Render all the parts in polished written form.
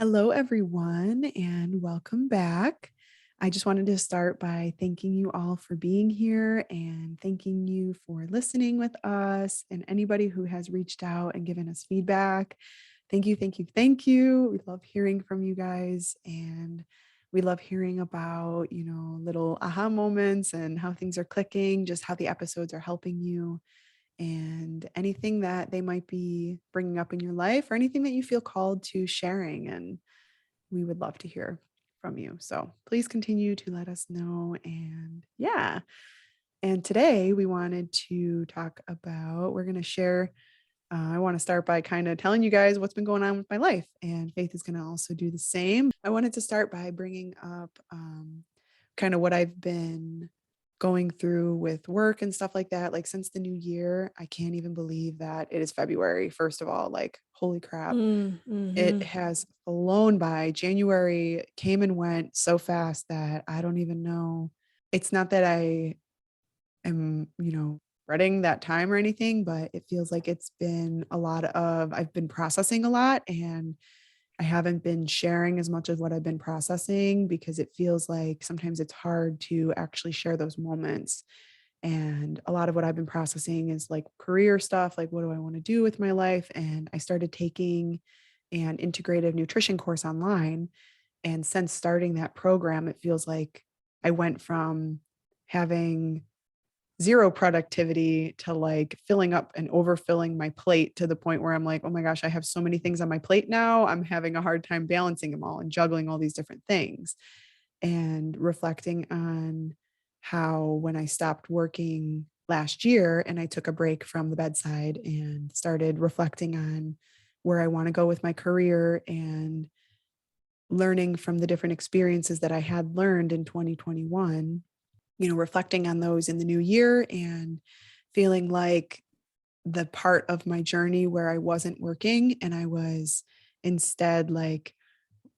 Hello, everyone, and welcome back. I just wanted to start by thanking you all for being here and thanking you for listening with us and anybody who has reached out and given us feedback. Thank you, thank you, thank you. We love hearing from you guys and we love hearing about, little aha moments and how things are clicking, just how the episodes are helping you and anything that they might be bringing up in your life or anything that you feel called to sharing. And we would love to hear from you. So please continue to let us know. And yeah. And today we wanted to talk about, we're going to share. I want to start by kind of telling you guys what's been going on with my life. And Faith is going to also do the same. I wanted to start by bringing up kind of what I've been going through with work and stuff like that. Like since the new year, I can't even believe that it is February. First of all, like, holy crap. It Mhm. has flown by. January came and went so fast that I don't even know. It's not that I am, dreading that time or anything, but it feels like it's been a lot of I've been processing a lot and I haven't been sharing as much of what I've been processing because it feels like sometimes it's hard to actually share those moments. And a lot of what I've been processing is like career stuff, like what do I want to do with my life? And I started taking an integrative nutrition course online. And since starting that program, it feels like I went from having zero productivity to like filling up and overfilling my plate to the point where I'm like, oh my gosh, I have so many things on my plate now. I'm having a hard time balancing them all and juggling all these different things. And reflecting on how when I stopped working last year and I took a break from the bedside and started reflecting on where I want to go with my career and learning from the different experiences that I had learned in 2021, reflecting on those in the new year and feeling like the part of my journey where I wasn't working and I was instead like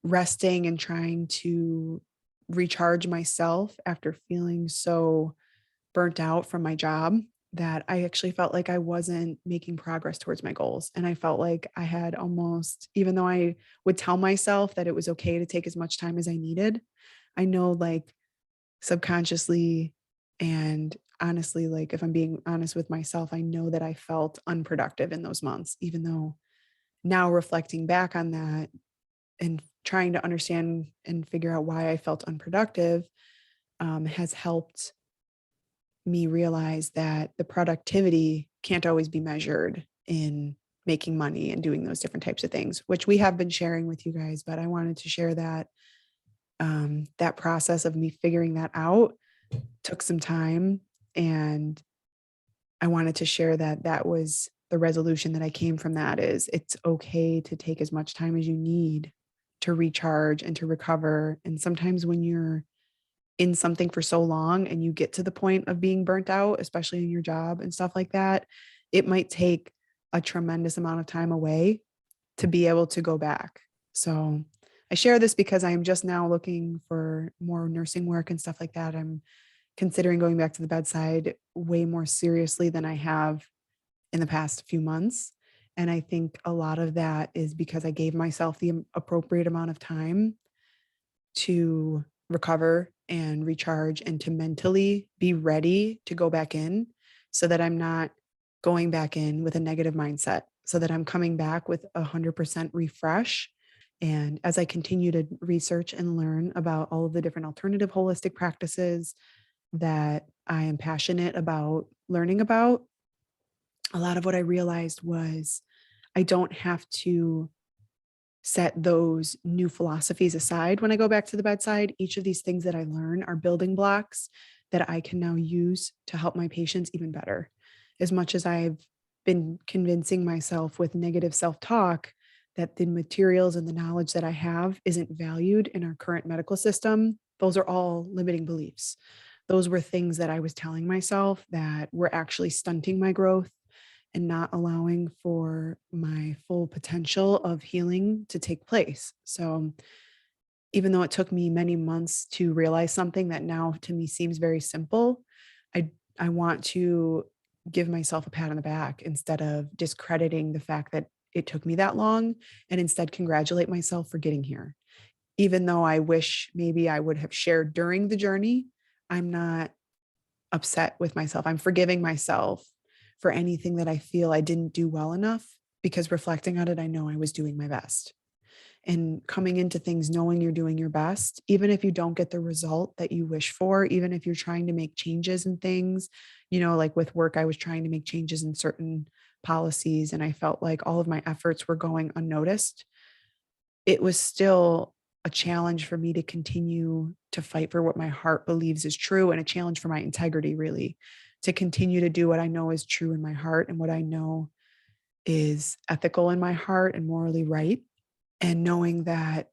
resting and trying to recharge myself after feeling so burnt out from my job that I actually felt like I wasn't making progress towards my goals. And I felt like I had almost, even though I would tell myself that it was okay to take as much time as I needed, I know like subconsciously and honestly, like if I'm being honest with myself, I know that I felt unproductive in those months, even though now reflecting back on that and trying to understand and figure out why I felt unproductive has helped me realize that the productivity can't always be measured in making money and doing those different types of things, which we have been sharing with you guys. But I wanted to share that that process of me figuring that out took some time, and I wanted to share that that was the resolution that I came from. That is, it's okay to take as much time as you need to recharge and to recover. And sometimes when you're in something for so long and you get to the point of being burnt out, especially in your job and stuff like that, it might take a tremendous amount of time away to be able to go back. So I share this because I'm just now looking for more nursing work and stuff like that. I'm considering going back to the bedside way more seriously than I have in the past few months. And I think a lot of that is because I gave myself the appropriate amount of time to recover and recharge and to mentally be ready to go back in so that I'm not going back in with a negative mindset, so that I'm coming back with 100% refresh. And as I continue to research and learn about all of the different alternative holistic practices that I am passionate about learning about, a lot of what I realized was I don't have to set those new philosophies aside when I go back to the bedside. Each of these things that I learn are building blocks that I can now use to help my patients even better. As much as I've been convincing myself with negative self talk that the materials and the knowledge that I have isn't valued in our current medical system, those are all limiting beliefs. Those were things that I was telling myself that were actually stunting my growth and not allowing for my full potential of healing to take place. So, even though it took me many months to realize something that now to me seems very simple, I I want to give myself a pat on the back instead of discrediting the fact that it took me that long, and instead congratulate myself for getting here. Even though I wish maybe I would have shared during the journey, I'm not upset with myself. I'm forgiving myself for anything that I feel I didn't do well enough, because reflecting on it, I know I was doing my best. And coming into things knowing you're doing your best, even if you don't get the result that you wish for, even if you're trying to make changes in things, like with work, I was trying to make changes in certain policies and I felt like all of my efforts were going unnoticed. It was still a challenge for me to continue to fight for what my heart believes is true, and a challenge for my integrity, really, to continue to do what I know is true in my heart and what I know is ethical in my heart and morally right. And knowing that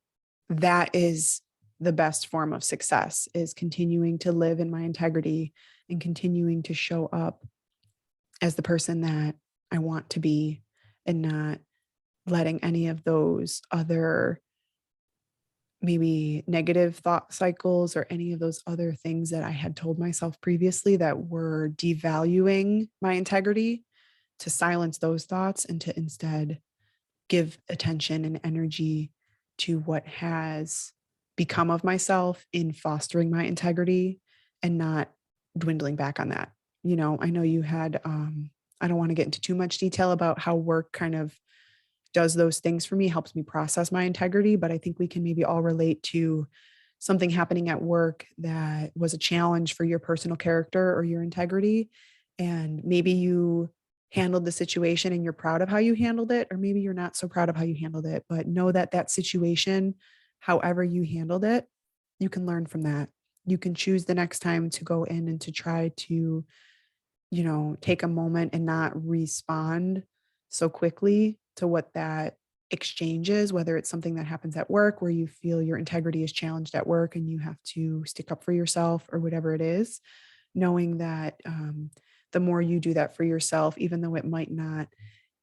that is the best form of success, is continuing to live in my integrity and continuing to show up as the person that I want to be, and not letting any of those other maybe negative thought cycles or any of those other things that I had told myself previously that were devaluing my integrity, to silence those thoughts and to instead give attention and energy to what has become of myself in fostering my integrity, and not dwindling back on that. I know you had, I don't want to get into too much detail about how work kind of does those things for me, helps me process my integrity, but I think we can maybe all relate to something happening at work that was a challenge for your personal character or your integrity. And maybe you handled the situation and you're proud of how you handled it, or maybe you're not so proud of how you handled it, but know that that situation, however you handled it, you can learn from that. You can choose the next time to go in and to try to, take a moment and not respond so quickly to what that exchange is, whether it's something that happens at work where you feel your integrity is challenged at work and you have to stick up for yourself, or whatever it is, knowing that the more you do that for yourself, even though it might not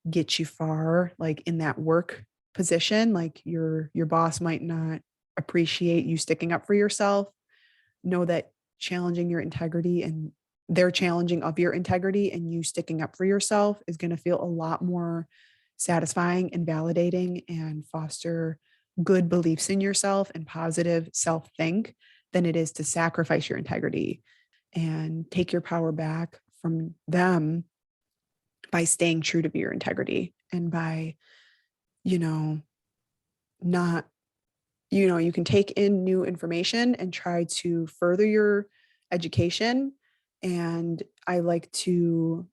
get you far, like in that work position, like your boss might not appreciate you sticking up for yourself, know that challenging your integrity and their challenging of your integrity and you sticking up for yourself is going to feel a lot more satisfying and validating, and foster good beliefs in yourself and positive self think, than it is to sacrifice your integrity and take your power back from them by staying true to your integrity, and by, you know, not, you can take in new information and try to further your education. And I like to,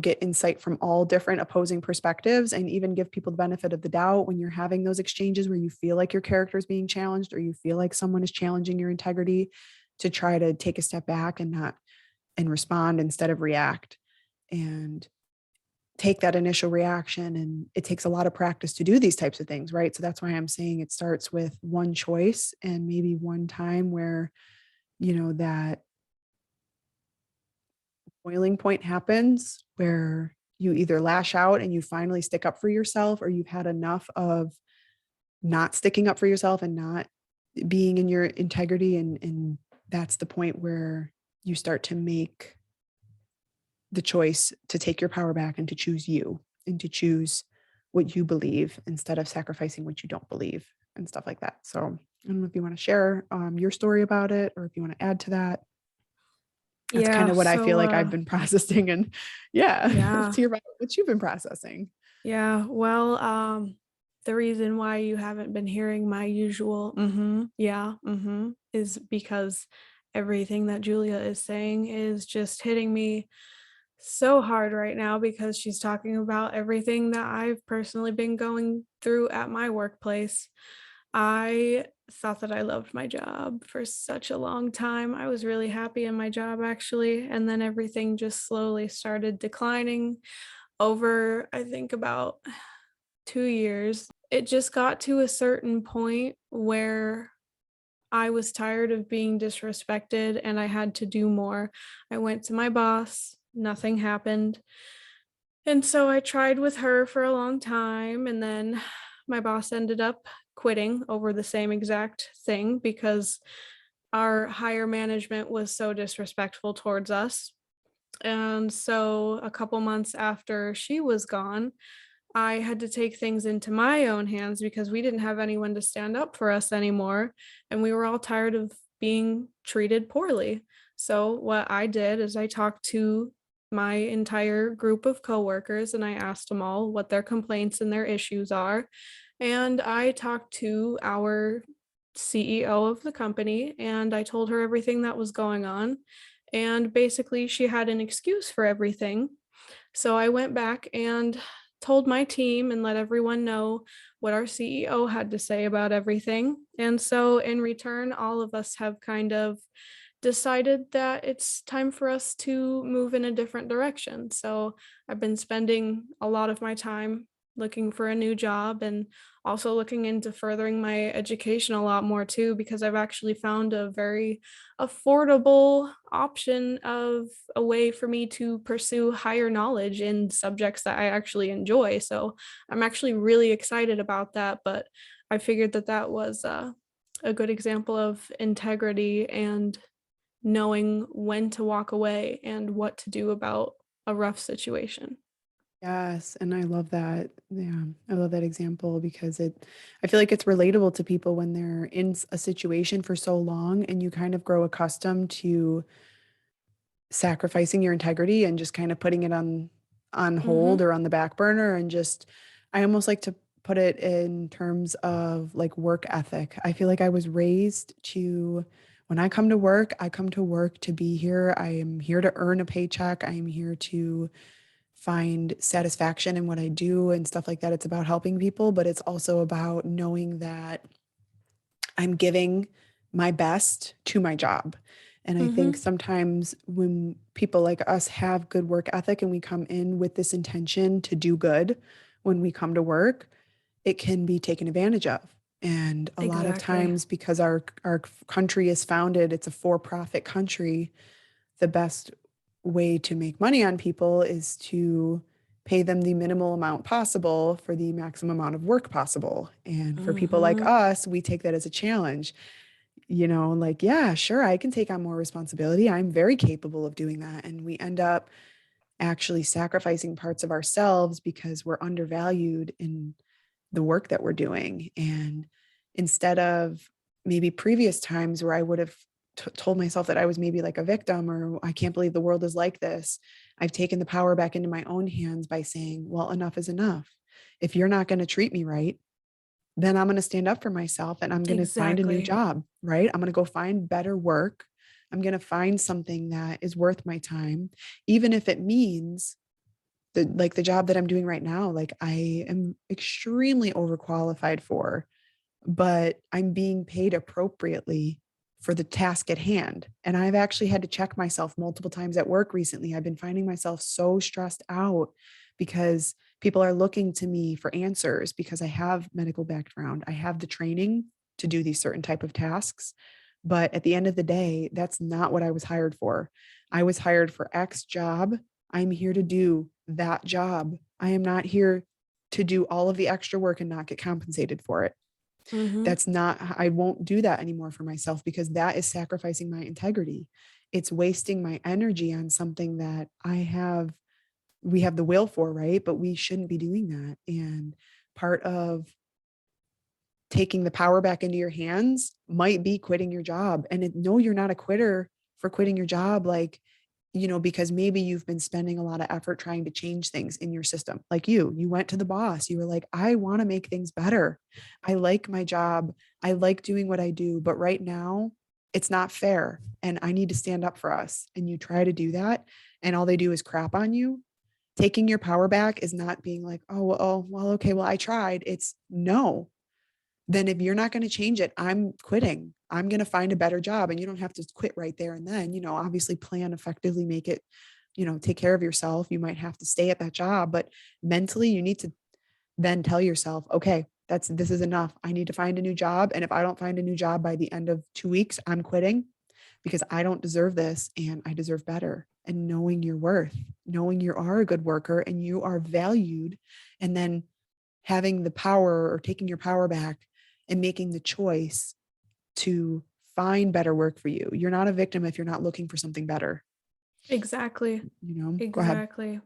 get insight from all different opposing perspectives, and even give people the benefit of the doubt when you're having those exchanges where you feel like your character is being challenged, or you feel like someone is challenging your integrity, to try to take a step back and not, and respond instead of react, and take that initial reaction. And it takes a lot of practice to do these types of things, right? So that's why I'm saying it starts with one choice and maybe one time where, that boiling point happens, where you either lash out and you finally stick up for yourself, or you've had enough of not sticking up for yourself and not being in your integrity. And that's the point where you start to make the choice to take your power back and to choose you, and to choose what you believe instead of sacrificing what you don't believe, and stuff like that. So I don't know if you want to share your story about it, or if you want to add to that. That's kind Yeah, of what I feel like I've been processing. And yeah, let's yeah. hear about what you've been processing. Yeah, well, the reason why you haven't been hearing my usual yeah, is because everything that Julia is saying is just hitting me so hard right now, because she's talking about everything that I've personally been going through at my workplace. I thought that I loved my job for such a long time. I was really happy in my job, actually, and then everything just slowly started declining over, I think, about 2 years. It just got to a certain point where I was tired of being disrespected and I had to do more. I went to my boss, nothing happened. And so I tried with her for a long time, and then my boss ended up quitting over the same exact thing, because our higher management was so disrespectful towards us. And so a couple months after she was gone, I had to take things into my own hands because we didn't have anyone to stand up for us anymore, and we were all tired of being treated poorly. So what I did is I talked to my entire group of coworkers and I asked them all what their complaints and their issues are. And I talked to our CEO of the company and I told her everything that was going on. And basically, she had an excuse for everything. So I went back and told my team and let everyone know what our CEO had to say about everything. And so in return, all of us have kind of decided that it's time for us to move in a different direction. So I've been spending a lot of my time looking for a new job and also looking into furthering my education a lot more too, because I've actually found a very affordable option of a way for me to pursue higher knowledge in subjects that I actually enjoy. So I'm actually really excited about that. But I figured that that was a good example of integrity and knowing when to walk away and what to do about a rough situation. Yes, and I love that. Yeah, I love that example because I feel like it's relatable to people when they're in a situation for so long and you kind of grow accustomed to sacrificing your integrity and just kind of putting it on hold Mhm. or on the back burner and just I almost like to put it in terms of like work ethic. I feel like I was raised to when I come to work to be here. I am here to earn a paycheck. I am here to find satisfaction in what I do and stuff like that. It's about helping people, but it's also about knowing that I'm giving my best to my job. And I think Mhm. sometimes when people like us have good work ethic and we come in with this intention to do good when we come to work, it can be taken advantage of. And a lot of Exactly. times because our country is founded, it's a for-profit country, the best way to make money on people is to pay them the minimal amount possible for the maximum amount of work possible. And for people like Mhm. us, we take that as a challenge. Like, yeah, sure, I can take on more responsibility. I'm very capable of doing that. And we end up actually sacrificing parts of ourselves because we're undervalued in the work that we're doing. And instead of maybe previous times where I would have told myself that I was maybe like a victim or I can't believe the world is like this, I've taken the power back into my own hands by saying, well, enough is enough. If you're not going to treat me right, then I'm going to stand up for myself and I'm going to find a new Exactly. job, right? I'm going to go find better work. I'm going to find something that is worth my time, even if it means the job that I'm doing right now, like I am extremely overqualified for, but I'm being paid appropriately for the task at hand. And I've actually had to check myself multiple times at work recently. I've been finding myself so stressed out because people are looking to me for answers because I have medical background. I have the training to do these certain type of tasks. But at the end of the day, that's not what I was hired for. I was hired for X job. I'm here to do that job. I am not here to do all of the extra work and not get compensated for it. Mhm. That's not, I won't do that anymore for myself because that is sacrificing my integrity. It's wasting my energy on something that we have the will for, right? But we shouldn't be doing that. And part of taking the power back into your hands might be quitting your job. And no, you're not a quitter for quitting your job. Like, because maybe you've been spending a lot of effort trying to change things in your system. Like you went to the boss, you were like, I want to make things better. I like my job. I like doing what I do. But right now, it's not fair. And I need to stand up for us. And you try to do that. And all they do is crap on you. Taking your power back is not being like, well, okay, well, I tried. It's no, then if you're not going to change it, I'm quitting. I'm going to find a better job. And you don't have to quit right there and then, obviously plan effectively, make it, take care of yourself. You might have to stay at that job, but mentally you need to then tell yourself, okay, this is enough. I need to find a new job. And if I don't find a new job by the end of 2 weeks, I'm quitting because I don't deserve this and I deserve better. And knowing your worth, knowing you are a good worker and you are valued, and then having the power or taking your power back and making the choice to find better work for you. You're not a victim if you're not looking for something better. Exactly. Go ahead. Exactly.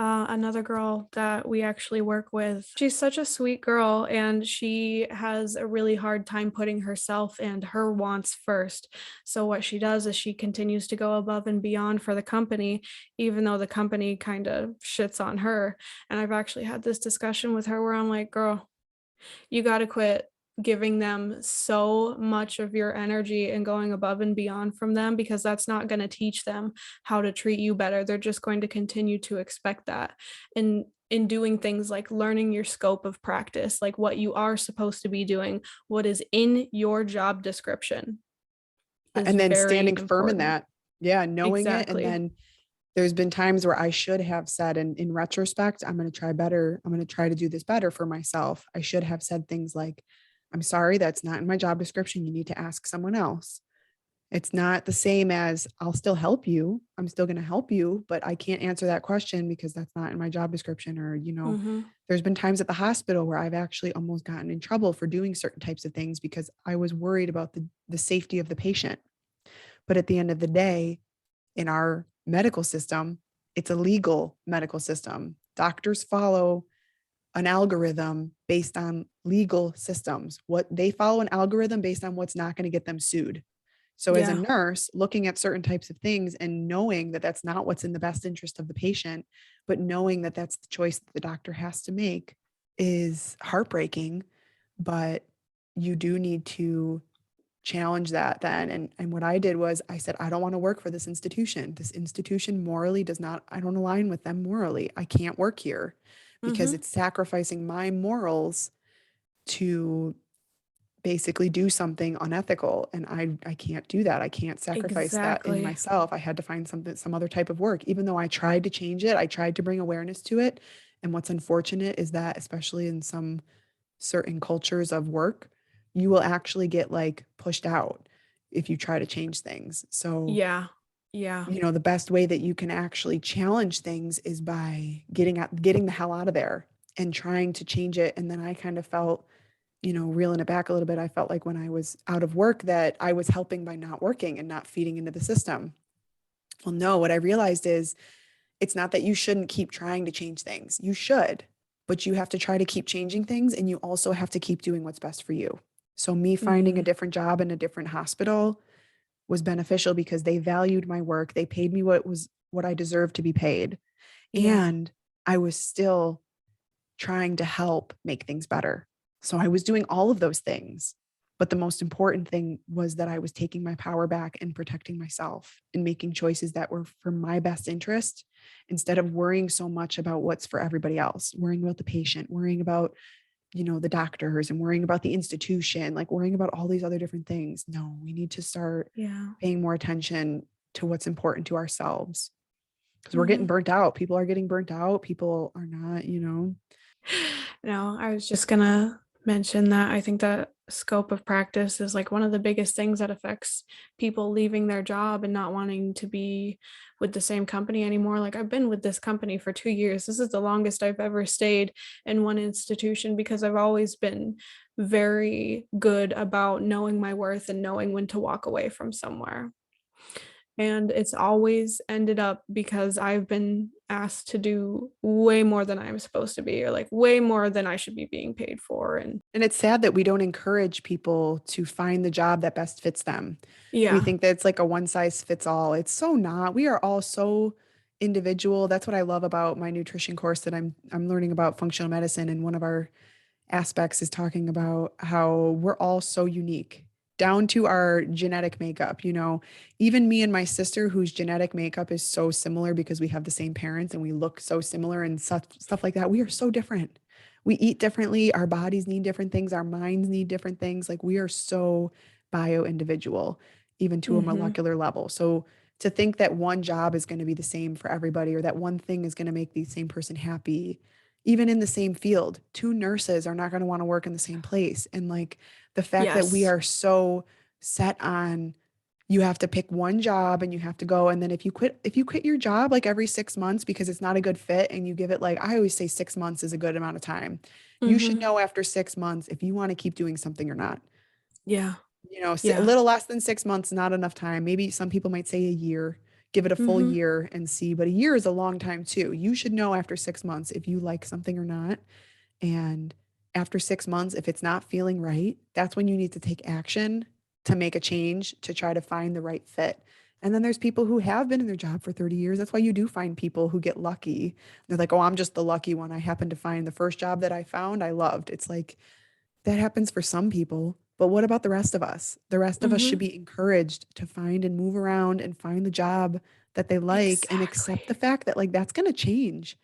Another girl that we actually work with. She's such a sweet girl, and she has a really hard time putting herself and her wants first. So what she does is she continues to go above and beyond for the company, even though the company kind of shits on her. And I've actually had this discussion with her where I'm like, girl, you got to quit giving them so much of your energy and going above and beyond from them, because that's not going to teach them how to treat you better. They're just going to continue to expect that. And in doing things like learning your scope of practice, like what you are supposed to be doing, what is in your job description is And then very standing firm in important. that. Yeah, knowing it. And Exactly. then there's been times where I should have said, and in retrospect, I'm going to try better. I'm going to try to do this better for myself. I should have said things like, I'm sorry, that's not in my job description. You need to ask someone else. It's not the same as I'll still help you. I'm still going to help you, but I can't answer that question because that's not in my job description. Or, Mhm. there's been times at the hospital where I've actually almost gotten in trouble for doing certain types of things because I was worried about the safety of the patient. But at the end of the day, in our medical system, it's a legal medical system. Doctors follow an algorithm based on legal systems. What they follow an algorithm based on what's not going to get them sued. So as a Yeah. nurse, looking at certain types of things and knowing that that's not what's in the best interest of the patient, but knowing that that's the choice that the doctor has to make is heartbreaking. But you do need to challenge that then. And what I did was I said, I don't want to work for this institution. This institution morally does not, I don't align with them morally. I can't work here because Mhm. it's sacrificing my morals to basically do something unethical. And I can't do that. I can't sacrifice that in Exactly. myself. I had to find something, some other type of work, even though I tried to change it. I tried to bring awareness to it. And what's unfortunate is that, especially in some certain cultures of work, you will actually get like pushed out if you try to change things. So, Yeah. Yeah. the best way that you can actually challenge things is by getting the hell out of there and trying to change it. And then I kind of felt, reeling it back a little bit, I felt like when I was out of work that I was helping by not working and not feeding into the system. Well, no, what I realized is it's not that you shouldn't keep trying to change things. You should, but you have to try to keep changing things and you also have to keep doing what's best for you. So me finding a Mhm. different job in a different hospital was beneficial because they valued my work. They paid me what I deserved to be paid. Yeah. And I was still trying to help make things better. So I was doing all of those things. But the most important thing was that I was taking my power back and protecting myself and making choices that were for my best interest instead of worrying so much about what's for everybody else, worrying about the patient, worrying about, the doctors and worrying about the institution, like worrying about all these other different things. No, we need to start Yeah. paying more attention to what's important to ourselves because we're getting Mhm. burnt out. People are getting burnt out. People are not. No, I was just gonna mention that I think that scope of practice is like one of the biggest things that affects people leaving their job and not wanting to be with the same company anymore. Like I've been with this company for 2 years. This is the longest I've ever stayed in one institution because I've always been very good about knowing my worth and knowing when to walk away from somewhere. And it's always ended up because I've been asked to do way more than I'm supposed to be, or like way more than I should be being paid for. And And it's sad that we don't encourage people to find the job that best fits them. We yeah. think that it's like a one size fits all. It's so not. We are all so individual. That's what I love about my nutrition course that I'm learning about functional medicine, and one of our aspects is talking about how we're all so unique down to our genetic makeup. Even me and my sister, whose genetic makeup is so similar because we have the same parents and we look so similar and stuff like that, we are so different. We eat differently, our bodies need different things, our minds need different things. Like we are so bio individual, even to a Mhm. molecular level. So to think that one job is going to be the same for everybody or that one thing is going to make the same person happy, even in the same field, two nurses are not going to want to work in the same place. And like the fact that we Yes. are so set on you have to pick one job and you have to go. And then if you quit your job like every 6 months because it's not a good fit and you give it, like I always say 6 months is a good amount of time. You should Mhm. know after 6 months if you want to keep doing something or not. Yeah. A Yeah. little less than 6 months, not enough time. Maybe some people might say a year. give it a full Mhm. year and see. But a year is a long time too. You should know after 6 months if you like something or not. And after 6 months, if it's not feeling right, that's when you need to take action to make a change to try to find the right fit. And then there's people who have been in their job for 30 years. That's why you do find people who get lucky. They're like, oh, I'm just the lucky one. I happened to find the first job that I found, I loved. It's like that happens for some people. But what about the rest of us? The rest of us should Mhm. be encouraged to find and move around and find the job that they like and accept the Exactly. fact that like that's going to change.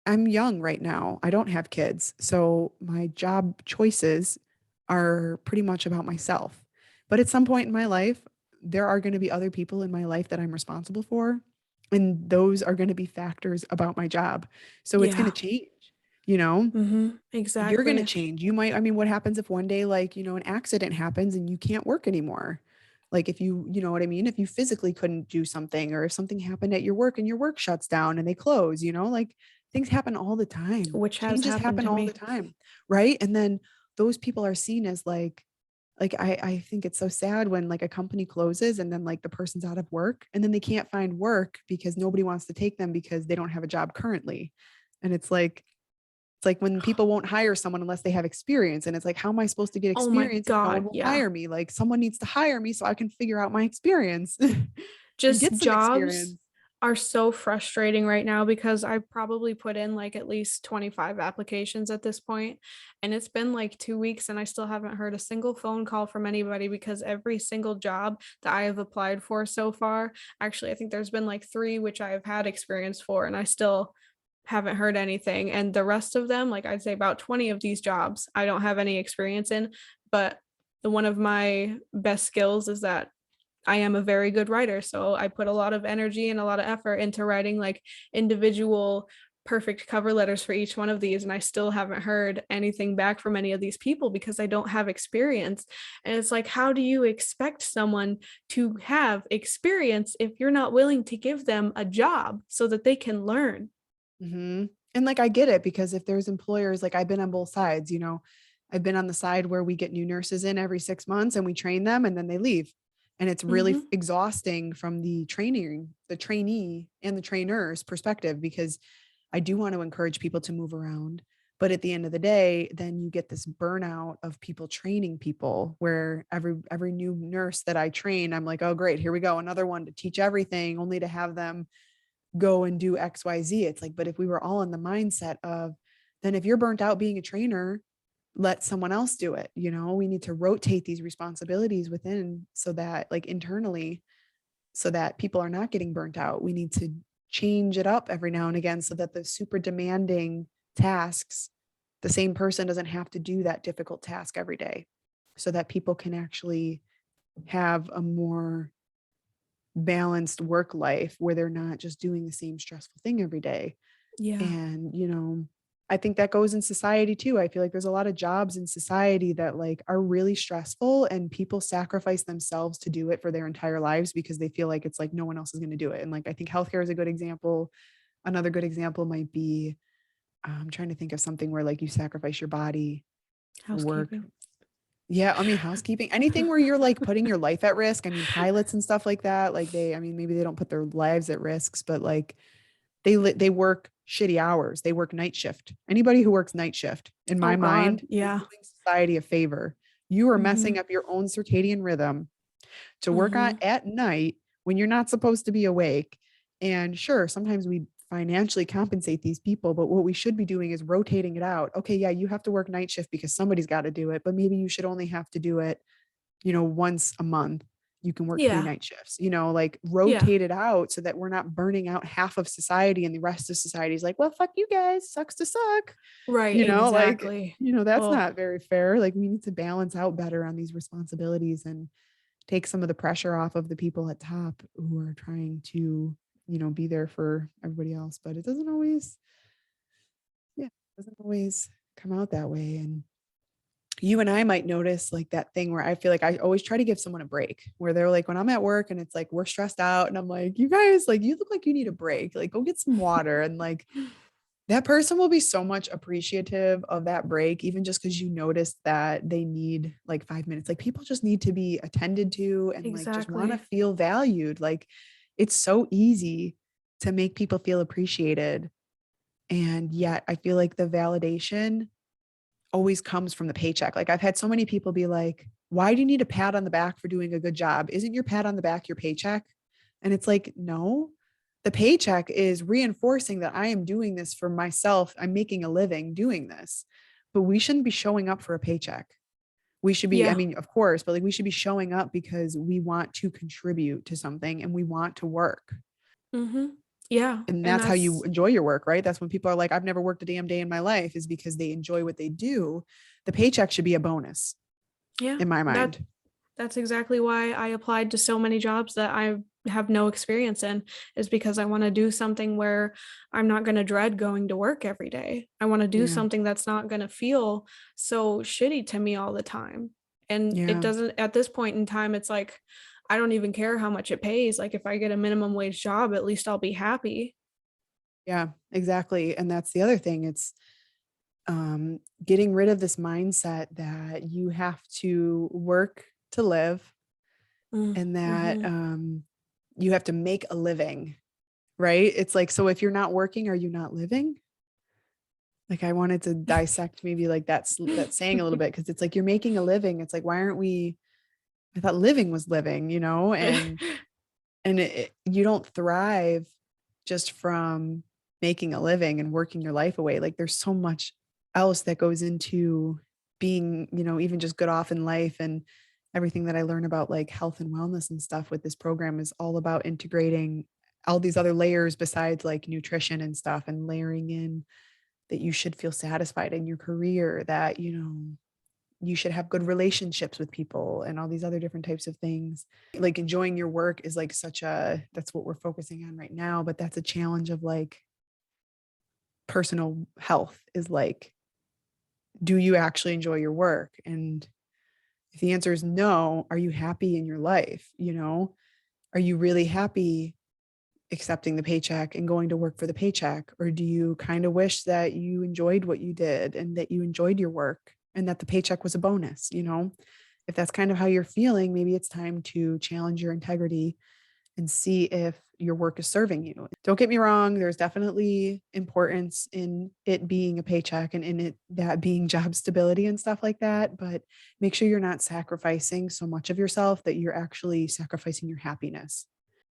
I'm young right now. I don't have kids. So my job choices are pretty much about myself. But at some point in my life, there are going to be other people in my life that I'm responsible for. And those are going to be factors about my job. So it's going to Yeah. change, you know? Mhm. You're going to Exactly. change. You might, I mean, what happens if one day, like, an accident happens and you can't work anymore? Like if you know what I mean? If you physically couldn't do something, or if something happened at your work and your work shuts down and they close, like things happen all the time. Which has Changes happened happen to all the me. time. Right. And then those people are seen as like I think it's so sad when like a company closes and then like the person's out of work and then they can't find work because nobody wants to take them because they don't have a job currently. And it's like when people won't hire someone unless they have experience. And it's like, how am I supposed to get Oh my experience if no one god, will yeah. hire me? Like someone needs to hire me so I can figure out my experience and Just get some jobs experience. are so frustrating right now because I probably put in like at least 25 applications at this point, and it's been like 2 weeks and I still haven't heard a single phone call from anybody because every single job that I have applied for so far, actually I think there's been like 3 which I have had experience for and I still haven't heard anything, and the rest of them, like I'd say about 20 of these jobs, I don't have any experience in, but the one of my best skills is that I am a very good writer. So I put a lot of energy and a lot of effort into writing like individual perfect cover letters for each one of these. And I still haven't heard anything back from any of these people because I don't have experience. And it's like, how do you expect someone to have experience if you're not willing to give them a job so that they can learn? Hmm. And like, I get it because if there's employers, like I've been on both sides, I've been on the side where we get new nurses in every 6 months and we train them and then they leave. And it's really Hmm. exhausting from the training, the trainee and the trainer's perspective, because I do want to encourage people to move around. But at the end of the day, then you get this burnout of people training people where every new nurse that I train, I'm like, oh great, here we go, another one to teach everything, only to have them go and do XYZ. It's like, but if we were all in the mindset of, then if you're burnt out being a trainer, let someone else do it. We need to rotate these responsibilities within so that like internally, so that people are not getting burnt out. We need to change it up every now and again so that the super demanding tasks, the same person doesn't have to do that difficult task every day, so that people can actually have a more balanced work life where they're not just doing the same stressful thing every day. Yeah. And, I think that goes in society too. I feel like there's a lot of jobs in society that like are really stressful and people sacrifice themselves to do it for their entire lives because they feel like it's like no one else is going to do it. And like I think healthcare is a good example. Another good example might be I'm trying to think of something where like you sacrifice your body for work. Housekeeping. Yeah, I mean, housekeeping, anything where you're like putting your life at risk. I mean, pilots and stuff like that, like I mean, maybe they don't put their lives at risks, but like they work shitty hours. They work night shift. Anybody who works night shift, in my Oh God. mind, is Yeah. doing society a favor. You are Hmm. messing up your own circadian rhythm to work on Hmm. at night when you're not supposed to be awake. And sure, sometimes we financially compensate these people, but what we should be doing is rotating it out. Okay, yeah, you have to work night shift because somebody's got to do it, but maybe you should only have to do it, once a month. You can work three Yeah. night shifts, like Yeah. rotate it out so that we're not burning out half of society and the rest of society is like, well, fuck you guys, sucks to suck. Right. Like, Exactly. that's Oh, not very fair. Like we need to balance out better on these responsibilities and take some of the pressure off of the people at top who are trying to, be there for everybody else. But it doesn't always, yeah, it doesn't always come out that way. And you and I might notice like that thing where I feel like I always try to give someone a break where they're like, when I'm at work and it's like, we're stressed out. And I'm like, you guys, like, you look like you need a break. Like, go get some water. And like, that person will be so much appreciative of that break, even just because you notice that they need like 5 minutes. Like, people just need to be attended to and like just want to exactly. feel valued. Like, It's so easy to make people feel appreciated. And yet I feel like the validation always comes from the paycheck. Like I've had so many people be like, why do you need a pat on the back for doing a good job? Isn't your pat on the back your paycheck? And it's like, no, the paycheck is reinforcing that I am doing this for myself. I'm making a living doing this, but we shouldn't be showing up for a paycheck. We should be, I Yeah. mean, of course, but like we should be showing up because we want to contribute to something and we want to work. Mhm. Yeah, And and that's how you that's enjoy your work, right? That's when people are like, I've never worked a damn day in my life, is because they enjoy what they do. The paycheck should be a bonus yeah, in my that mind. that's exactly why I applied to so many jobs that I have no experience in, is because I wanna do something where I'm not gonna dread going to work every day. I wanna do Yeah. something that's not gonna feel so shitty to me all the time, and it Yeah. doesn't at this point in time, it's like, I don't even care how much it pays, like, if I get a minimum wage job, at least I'll be happy. Yeah, exactly. And that's the other thing. It's getting rid of this mindset that you have to work to live Mm, and that mhm. you have to make a living, right? It's like, so if you're not working, are you not living? Like I wanted to dissect maybe like that saying a little bit because it's like you're making a living. It's like, why aren't we? I thought living was living, and you don't thrive just from making a living and working your life away. Like there's so much else that goes into being, even just good off in life, and everything that I learn about like health and wellness and stuff with this program is all about integrating all these other layers besides like nutrition and stuff, and layering in that you should feel satisfied in your career, that, you should have good relationships with people and all these other different types of things. Like enjoying your work is like that's what we're focusing on right now, but that's a challenge of like personal health is like, do you actually enjoy your work? And if the answer is no, are you happy in your life? Are you really happy accepting the paycheck and going to work for the paycheck? Or do you kind of wish that you enjoyed what you did and that you enjoyed your work and that the paycheck was a bonus? If that's kind of how you're feeling, maybe it's time to challenge your integrity and see if your work is serving you. Don't get me wrong, there's definitely importance in it being a paycheck and in it that being job stability and stuff like that, but make sure you're not sacrificing so much of yourself that you're actually sacrificing your happiness.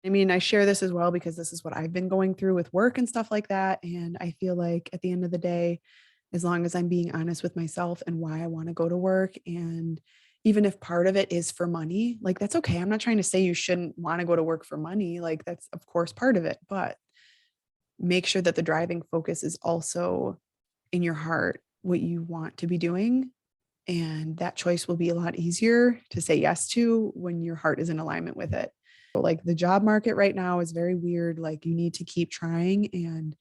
I mean, I share this as well because this is what I've been going through with work and stuff like that, and I feel like at the end of the day, as long as I'm being honest with myself and why I want to go to work, and even if part of it is for money, like that's okay. I'm not trying to say you shouldn't want to go to work for money. Like that's of course part of it, but make sure that the driving focus is also in your heart, what you want to be doing. And that choice will be a lot easier to say yes to when your heart is in alignment with it. So, like the job market right now is very weird. Like you need to keep trying. And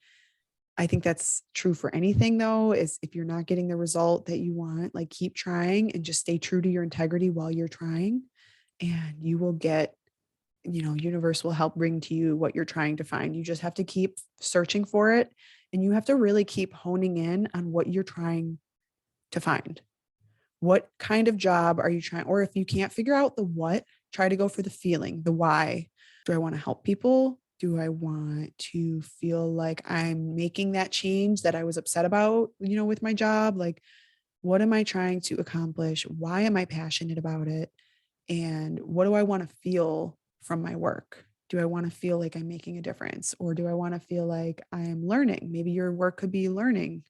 I think that's true for anything though, is if you're not getting the result that you want, like keep trying and just stay true to your integrity while you're trying. And you will get, universe will help bring to you what you're trying to find. You just have to keep searching for it. And you have to really keep honing in on what you're trying to find. What kind of job are you trying? Or if you can't figure out the what, try to go for the feeling, the why. Do I want to help people? Do I want to feel like I'm making that change that I was upset about, with my job? Like, what am I trying to accomplish? Why am I passionate about it? And what do I want to feel from my work? Do I want to feel like I'm making a difference? Or do I want to feel like I'm learning? Maybe your work could be learning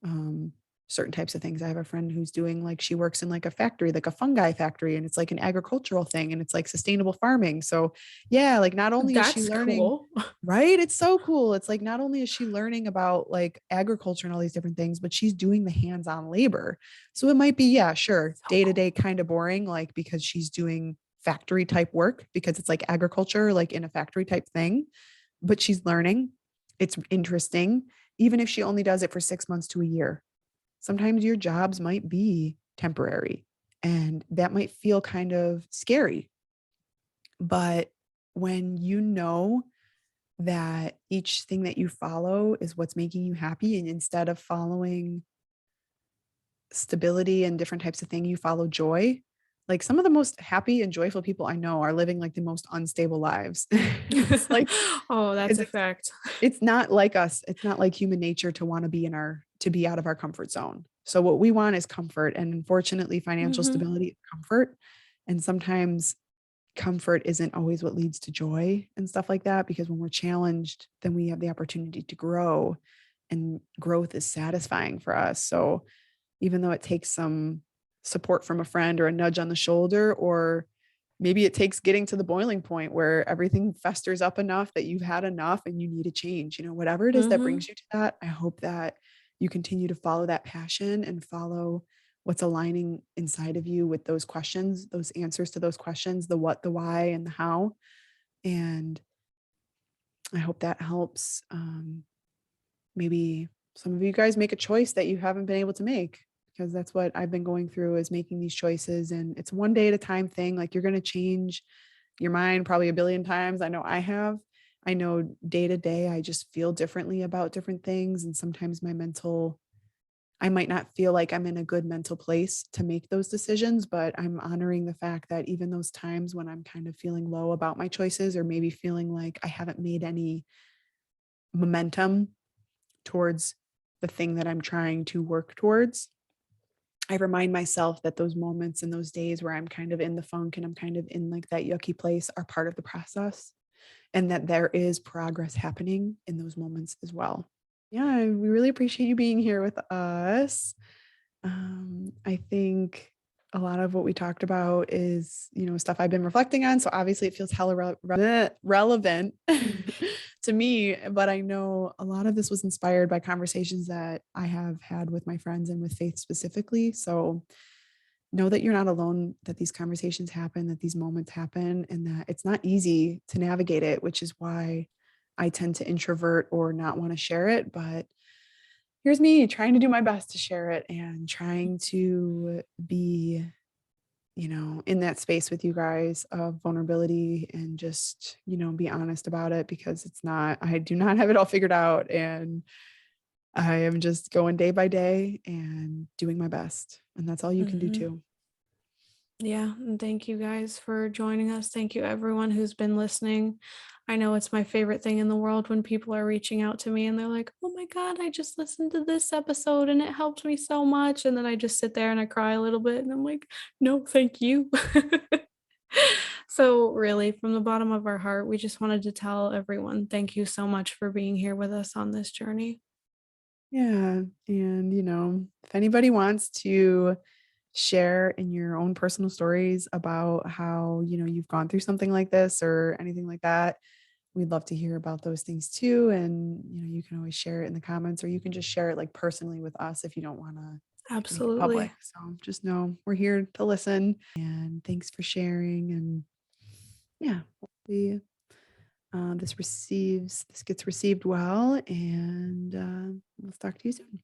um, certain types of things. I have a friend who's doing like she works in like a factory, like a fungi factory, and it's like an agricultural thing and it's like sustainable farming. So yeah, like not only is she That's learning, cool. right? It's so cool. It's like not only is she learning about like agriculture and all these different things, but she's doing the hands-on labor. So it might be, yeah, sure, So day to cool. day kind of boring, like because she's doing factory type work because it's like agriculture, like in a factory type thing, but she's learning. It's interesting, even if she only does it for 6 months to a year. Sometimes your jobs might be temporary and that might feel kind of scary. But when you know that each thing that you follow is what's making you happy, and instead of following stability and different types of thing, you follow joy, Like some of the most happy and joyful people I know are living like the most unstable lives. It's like, Oh, that's because a fact. it's not like us. It's not like human nature to want to be in our to be out of our comfort zone. So what we want is comfort, and unfortunately, financial Mhm. stability is comfort. And sometimes comfort isn't always what leads to joy and stuff like that, because when we're challenged, then we have the opportunity to grow, and growth is satisfying for us. So even though it takes some support from a friend or a nudge on the shoulder, or maybe it takes getting to the boiling point where everything festers up enough that you've had enough and you need a change, whatever it is that Mhm. brings you to that, I hope that you continue to follow that passion and follow what's aligning inside of you with those questions, those answers to those questions, the what, the why, and the how. And I hope that helps. Maybe some of you guys make a choice that you haven't been able to make, because that's what I've been going through, is making these choices, and it's one day at a time thing. Like you're going to change your mind probably a billion times. I know I have. I know day to day I just feel differently about different things, and sometimes I might not feel like I'm in a good mental place to make those decisions, but I'm honoring the fact that even those times when I'm kind of feeling low about my choices, or maybe feeling like I haven't made any momentum towards the thing that I'm trying to work towards, I remind myself that those moments and those days where I'm kind of in the funk and I'm kind of in like that yucky place are part of the process, and that there is progress happening in those moments as well. Yeah, we really appreciate you being here with us. I think a lot of what we talked about is, stuff I've been reflecting on. So obviously it feels hella relevant to me, but I know a lot of this was inspired by conversations that I have had with my friends and with Faith specifically. So know that you're not alone, that these conversations happen, that these moments happen, and that it's not easy to navigate it, which is why I tend to introvert or not want to share it. But here's me trying to do my best to share it and trying to be, in that space with you guys of vulnerability, and just, be honest about it, because I do not have it all figured out. And I am just going day by day and doing my best. And that's all you can do Mhm. too. Yeah, and thank you guys for joining us. Thank you everyone who's been listening. I know it's my favorite thing in the world when people are reaching out to me and they're like, "Oh my god, I just listened to this episode and it helped me so much." And then I just sit there and I cry a little bit and I'm like, "No, thank you." So, really, from the bottom of our heart, we just wanted to tell everyone thank you so much for being here with us on this journey. Yeah. And, if anybody wants to share in your own personal stories about how, you've gone through something like this or anything like that, we'd love to hear about those things too. And, you can always share it in the comments, or you can just share it like personally with us if you don't want to make it public. Absolutely. So just know we're here to listen, and thanks for sharing. And yeah, hopefully this gets received well, and we'll talk to you soon.